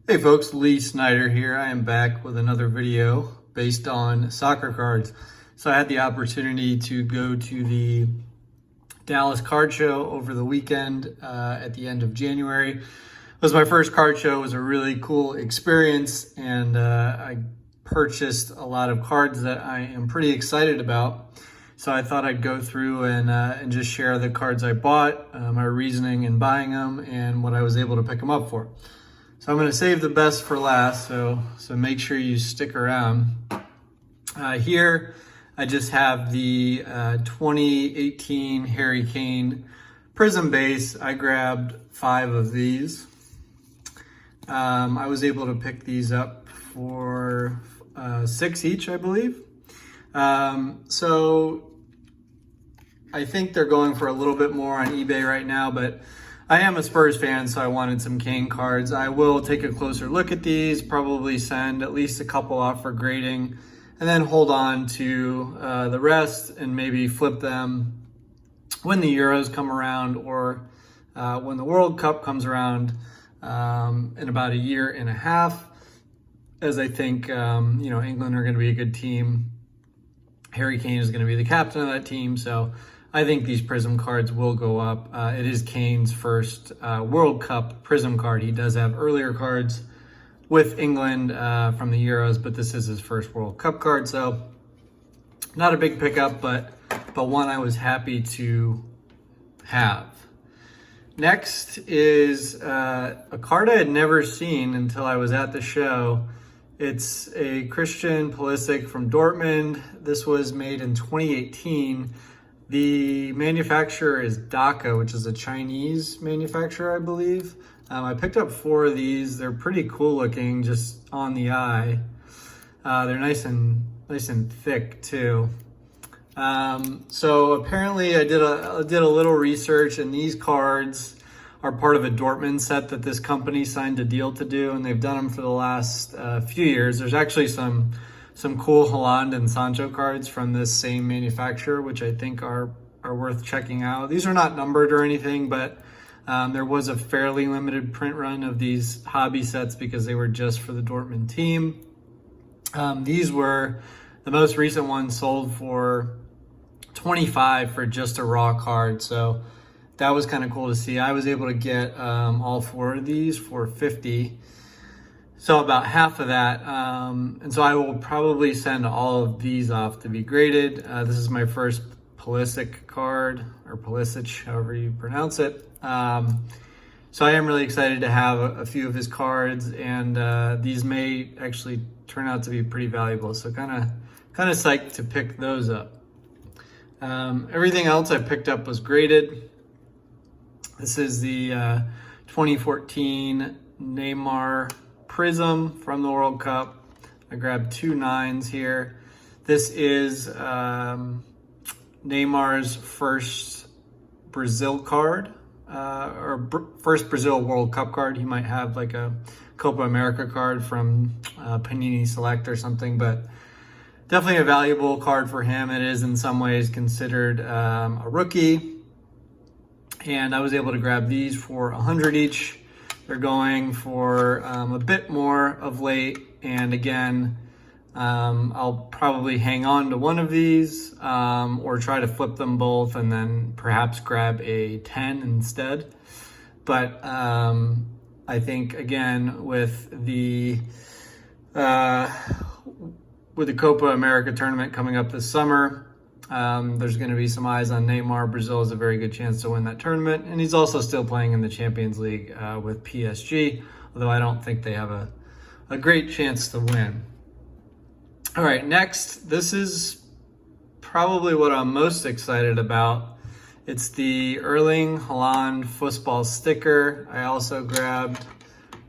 Hey folks, Lee Snyder here. I am back with another video based on soccer cards. So I had the opportunity to go to the Dallas card show over the weekend at the end of January. It was my first card show. It was a really cool experience, and I purchased a lot of cards that I am pretty excited about. So I thought I'd go through and just share the cards I bought, my reasoning in buying them, and what I was able to pick them up for. So I'm going to save the best for last, so make sure you stick around. Here, I just have the 2018 Harry Kane Prizm base. I grabbed 5 of these. I was able to pick these up for 6 each, I believe. So I think they're going for a little bit more on eBay right now, but I am a Spurs fan, so I wanted some Kane cards. I will take a closer look at these, probably send at least a couple off for grading, and then hold on to the rest and maybe flip them when the Euros come around, or when the World Cup comes around in about a year and a half, as I think England are going to be a good team. Harry Kane is going to be the captain of that team, so I think these Prizm cards will go up. It is Kane's first World Cup Prizm card. He does have earlier cards with England from the Euros, but this is his first World Cup card. So not a big pickup, but one I was happy to have. Next is a card I had never seen until I was at the show. It's a Christian Pulisic from Dortmund. This was made in 2018. The manufacturer is Daka, which is a Chinese manufacturer, I believe. I picked up 4 of these. They're pretty cool looking, just on the eye. They're nice and thick too. So apparently, I did a little research, and these cards are part of a Dortmund set that this company signed a deal to do, and they've done them for the last few years. There's actually some cool Haaland and Sancho cards from this same manufacturer, which I think are worth checking out. These are not numbered or anything, but there was a fairly limited print run of these hobby sets because they were just for the Dortmund team. These were, the most recent one sold for $25 for just a raw card, so that was kind of cool to see. I was able to get all 4 of these for $50. So about half of that. And so I will probably send all of these off to be graded. This is my first Pulisic card, or Pulisic, however you pronounce it. So I am really excited to have a few of his cards, and these may actually turn out to be pretty valuable. So kind of psyched to pick those up. Everything else I picked up was graded. This is the 2014 Neymar Prizm from the World Cup. I grabbed 2 9s here. This is Neymar's first Brazil card, first Brazil World Cup card. He might have like a Copa America card from Panini Select or something, but definitely a valuable card for him. It is in some ways considered a rookie. And I was able to grab these for 100 each. They're going for a bit more of late. And again, I'll probably hang on to one of these or try to flip them both and then perhaps grab a 10 instead. But I think, again, with the Copa America tournament coming up this summer, there's going to be some eyes on Neymar. Brazil has a very good chance to win that tournament, and he's also still playing in the Champions League with PSG, although I don't think they have a great chance to win. All right, next, this is probably what I'm most excited about. It's the Erling Haaland football sticker. I also grabbed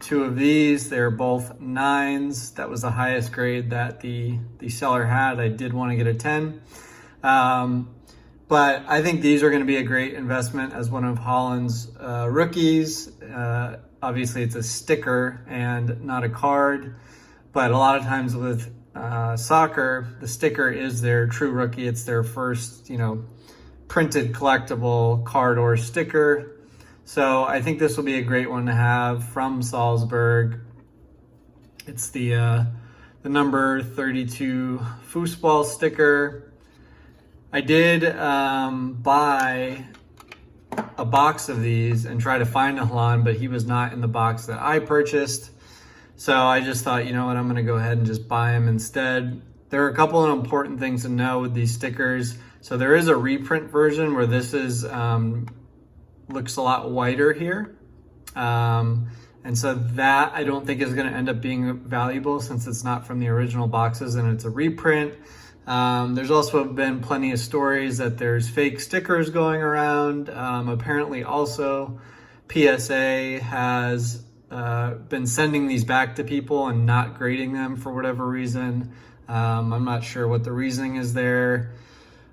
2 of these. They're both 9s. That was the highest grade that the seller had. I did want to get a 10. But I think these are going to be a great investment as one of Haaland's rookies. Obviously, it's a sticker and not a card. But a lot of times with soccer, the sticker is their true rookie. It's their first, printed collectible card or sticker. So I think this will be a great one to have from Salzburg. It's the number 32 foosball sticker. I did buy a box of these and try to find a Haaland, but he was not in the box that I purchased. So I just thought, you know what, I'm going to go ahead and just buy him instead. There are a couple of important things to know with these stickers. So there is a reprint version where this is looks a lot whiter here. And so that I don't think is going to end up being valuable since it's not from the original boxes and it's a reprint. There's also been plenty of stories that there's fake stickers going around. Apparently also PSA has been sending these back to people and not grading them for whatever reason. I'm not sure what the reasoning is there.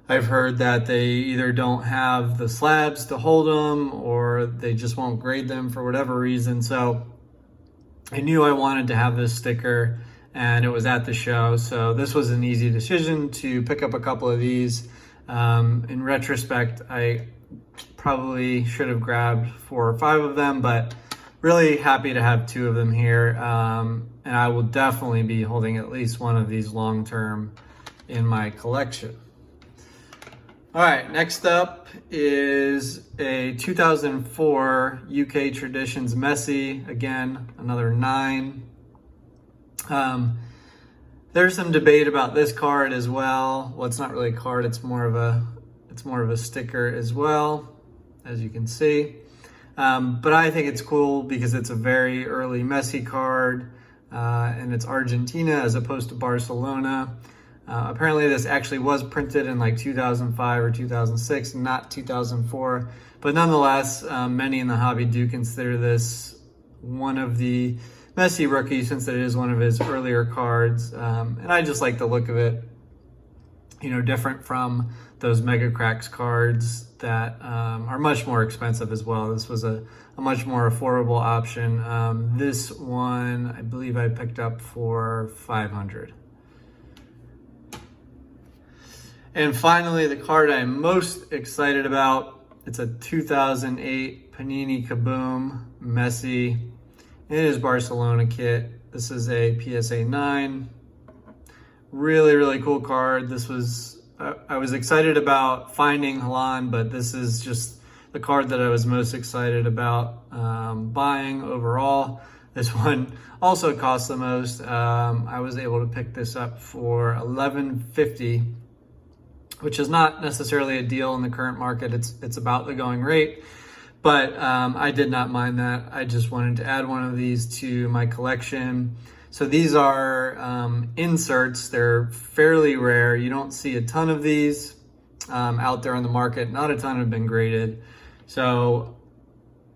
I've heard that they either don't have the slabs to hold them or they just won't grade them for whatever reason. So I knew I wanted to have this sticker and it was at the show. So this was an easy decision to pick up a couple of these. In retrospect, I probably should have grabbed 4 or 5 of them, but really happy to have 2 of them here. And I will definitely be holding at least one of these long term in my collection. All right, next up is a 2004 UK Traditions Messi. Again, another 9. There's some debate about this card as well. Well, it's not really a card, it's more of a sticker as well, as you can see. But I think it's cool because it's a very early Messi card, and it's Argentina as opposed to Barcelona. Apparently this actually was printed in like 2005 or 2006, not 2004. But nonetheless, many in the hobby do consider this one of the Messi rookies since it is one of his earlier cards. And I just like the look of it, you know, different from those Mega Cracks cards that are much more expensive as well. This was a much more affordable option. This one, I believe I picked up for $500. And finally, the card I'm most excited about, it's a 2008 Panini Kaboom Messi. It is Barcelona kit. This is a PSA 9. Really, really cool card. This was, I was excited about finding Haaland, but this is just the card that I was most excited about buying overall. This one also cost the most. I was able to pick this up for $11.50. Which is not necessarily a deal in the current market. It's about the going rate, but I did not mind that. I just wanted to add one of these to my collection. So these are inserts. They're fairly rare. You don't see a ton of these out there on the market. Not a ton have been graded. So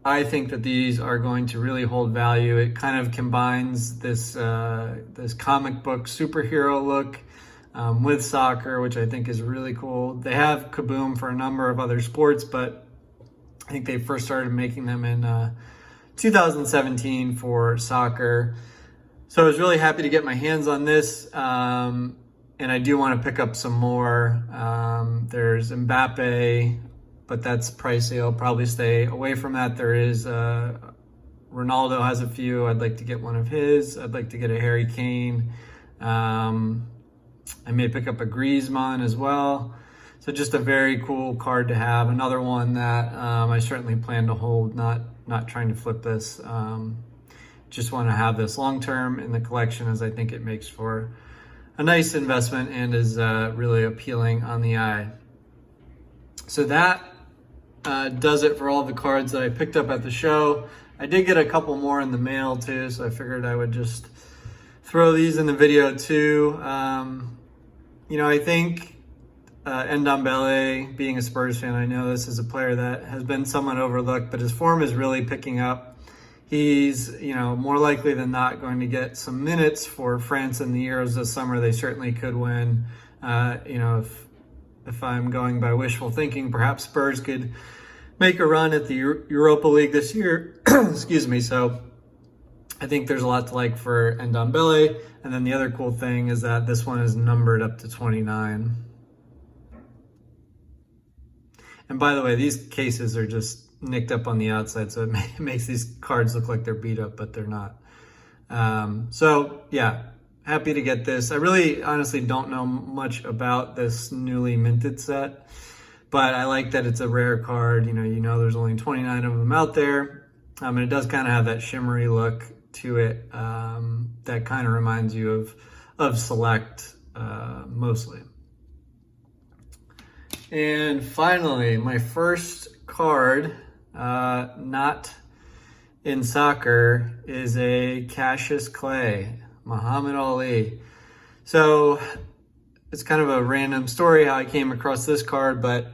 I think that these are going to really hold value. It kind of combines this this comic book superhero look with soccer, which I think is really cool. They have Kaboom for a number of other sports, but I think they first started making them in 2017 for soccer. So I was really happy to get my hands on this, and I do want to pick up some more. There's Mbappe, but that's pricey. I'll probably stay away from that. There is Ronaldo has a few. I'd like to get one of his. I'd like to get a Harry Kane. I may pick up a Griezmann as well. So just a very cool card to have. Another one that I certainly plan to hold, not trying to flip this. Just want to have this long-term in the collection as I think it makes for a nice investment and is really appealing on the eye. So that does it for all the cards that I picked up at the show. I did get a couple more in the mail too, so I figured I would just throw these in the video too. You know, I think Ndombele, being a Spurs fan, I know this is a player that has been somewhat overlooked, but his form is really picking up. He's, you know, more likely than not going to get some minutes for France in the Euros this summer. They certainly could win. You know, if I'm going by wishful thinking, perhaps Spurs could make a run at the Europa League this year. Excuse me. So I think there's a lot to like for Ndombele. And then the other cool thing is that this one is numbered up to 29. And by the way, these cases are just nicked up on the outside, so it makes these cards look like they're beat up, but they're not. So yeah, happy to get this. I really honestly don't know much about this newly minted set, but I like that it's a rare card. You know, there's only 29 of them out there. And it does kind of have that shimmery look to it that kind of reminds you of Select mostly. And finally, my first card, not in soccer, is a Cassius Clay, Muhammad Ali. So it's kind of a random story how I came across this card, but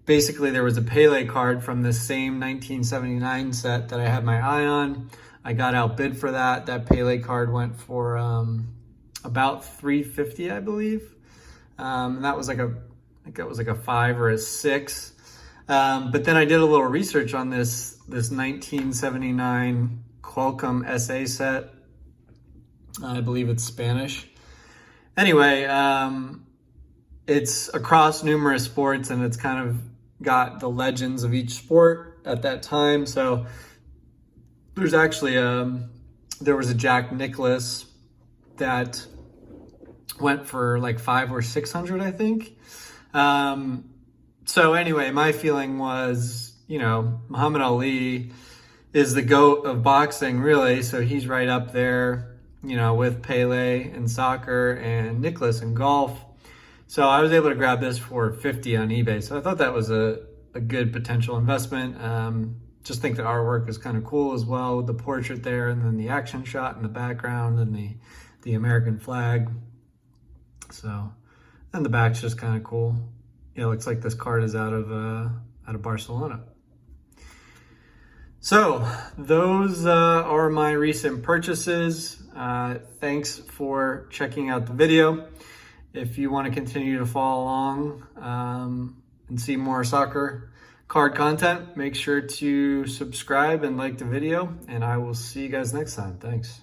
basically there was a Pele card from the same 1979 set that I had my eye on. I got outbid for that. That Pele card went for about $350, I believe. And that was like I think that was like a 5 or a 6. But then I did a little research on this 1979 Qualcomm SA set. I believe it's Spanish. Anyway, it's across numerous sports, and it's kind of got the legends of each sport at that time. So there's actually there was a Jack Nicklaus that went for like 500 or 600, I think. So anyway, my feeling was, Muhammad Ali is the GOAT of boxing, really. So he's right up there, with Pele in soccer and Nicklaus in golf. So I was able to grab this for $50 on eBay. So I thought that was a good potential investment. Just think the artwork is kind of cool as well, with the portrait there, and then the action shot in the background, and the American flag. So, and the back's just kind of cool. It looks like this card is out of Barcelona. So those are my recent purchases. Thanks for checking out the video. If you want to continue to follow along and see more soccer card content, make sure to subscribe and like the video, and I will see you guys next time. Thanks.